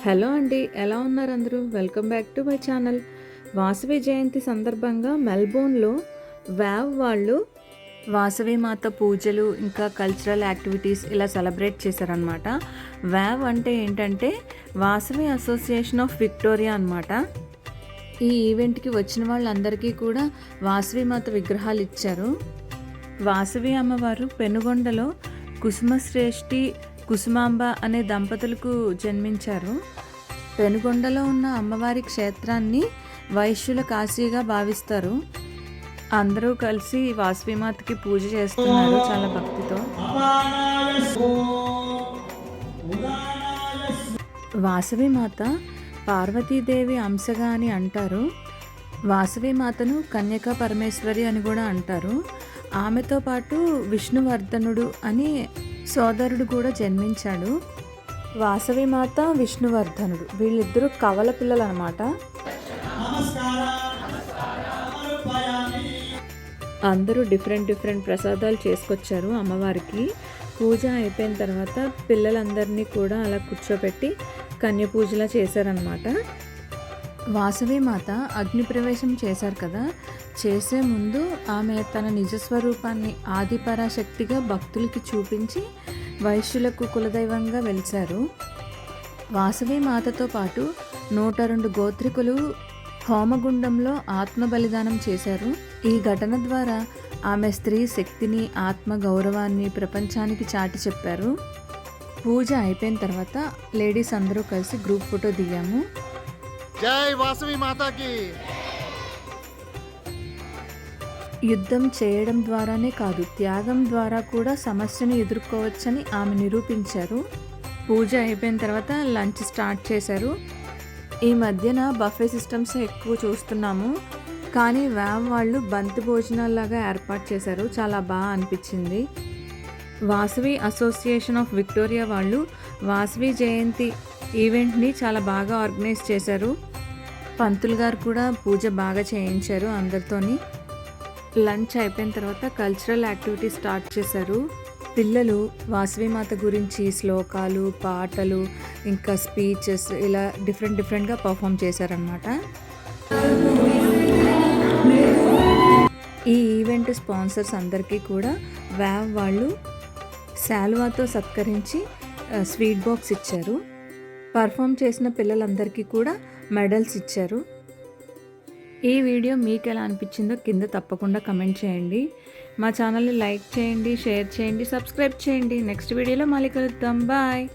Hello అండి, ఎలా ఉన్నారు అందరూ? Welcome back to my channel. Vasavi Jayanti సందర్భంగా మెల్బోర్న్లో వ్యావ్ వాళ్ళు వాసవి మాత పూజలు ఇంకా కల్చరల్ యాక్టివిటీస్ ఇలా సెలబ్రేట్ చేశారనమాట. వ్యావ్ అంటే ఏంటంటే వాసవి అసోసియేషన్ ఆఫ్ విక్టోరియా అనమాట. ఈ ఈవెంట్కి వచ్చిన వాళ్ళందరికీ కూడా వాసవి మాత విగ్రహాలు ఇచ్చారు. వాసవి అమ్మవారు పెనుగొండలో కుసుమశ్రేష్ఠి కుసుమాంబ అనే దంపతులకు జన్మించారు. పెనుగొండలో ఉన్న అమ్మవారి క్షేత్రాన్ని వైశ్యుల కాశీగా భావిస్తారు. అందరూ కలిసి వాసవిమాతకి పూజ చేస్తున్నారు చాలా భక్తితో. వాసవిమాత పార్వతీదేవి అంశగా అని అంటారు. వాసవిమాతను కన్యకా పరమేశ్వరి అని కూడా అంటారు. ఆమెతో పాటు విష్ణువర్ధనుడు అని సోదరుడు కూడా జన్మించాడు. వాసవిమాత విష్ణువర్ధనుడు వీళ్ళిద్దరూ కవల పిల్లలు అనమాట. అందరూ డిఫరెంట్ ప్రసాదాలు చేసుకొచ్చారు అమ్మవారికి. పూజ అయిపోయిన తర్వాత పిల్లలందరినీ కూడా అలా కూర్చోపెట్టి కన్య పూజలా చేశారనమాట. వాసవిమాత అగ్ని ప్రవేశం చేశారు కదా, చేసే ముందు ఆమె తన నిజస్వరూపాన్ని ఆదిపరాశక్తిగా భక్తులకి చూపించి వైశ్యులకు కులదైవంగా వెలిశారు. వాసవి మాతతో పాటు 102 గోత్రికులు హోమగుండంలో ఆత్మ బలిదానం చేశారు. ఈ ఘటన ద్వారా ఆమె స్త్రీ శక్తిని, ఆత్మ గౌరవాన్ని ప్రపంచానికి చాటి చెప్పారు. పూజ అయిపోయిన తర్వాత లేడీస్ అందరూ కలిసి గ్రూప్ ఫోటో దిగాము. జై వాసవి మాతాకి. యుద్ధం చేయడం ద్వారానే కాదు, త్యాగం ద్వారా కూడా సమస్యను ఎదుర్కోవచ్చని ఆమె నిరూపించారు. పూజ అయిపోయిన తర్వాత లంచ్ స్టార్ట్ చేశారు. ఈ మధ్యన బఫే సిస్టమ్స్ ఎక్కువ చూస్తున్నాము, కానీ వ్యామ్ వాళ్ళు బంతి భోజనాల్లాగా ఏర్పాటు చేశారు. చాలా బాగా అనిపించింది. వాసవి అసోసియేషన్ ఆఫ్ విక్టోరియా వాళ్ళు వాసవి జయంతి ఈవెంట్ని చాలా బాగా ఆర్గనైజ్ చేశారు. పంతులు గారు కూడా పూజ బాగా చేయించారు అందరితోని. లంచ్ అయిపోయిన తర్వాత కల్చరల్ యాక్టివిటీ స్టార్ట్ చేశారు. పిల్లలు వాసవిమాత గురించి శ్లోకాలు, పాటలు, ఇంకా స్పీచెస్ ఇలా డిఫరెంట్గా పర్ఫామ్ చేశారనమాట. ఈ ఈవెంట్ స్పాన్సర్స్ అందరికీ కూడా వ్యావ్ వాళ్ళు శాల్వాతో సత్కరించి స్వీట్ బాక్స్ ఇచ్చారు. పర్ఫామ్ చేసిన పిల్లలందరికీ కూడా మెడల్స్ ఇచ్చారు. ఈ వీడియో మీకు ఎలా అనిపించిందో కింద తప్పకుండా కమెంట్ చేయండి. మా ఛానల్ని లైక్ చేయండి, షేర్ చేయండి, సబ్స్క్రైబ్ చేయండి. నెక్స్ట్ వీడియోలో మళ్ళీ కలుద్దాం. బాయ్.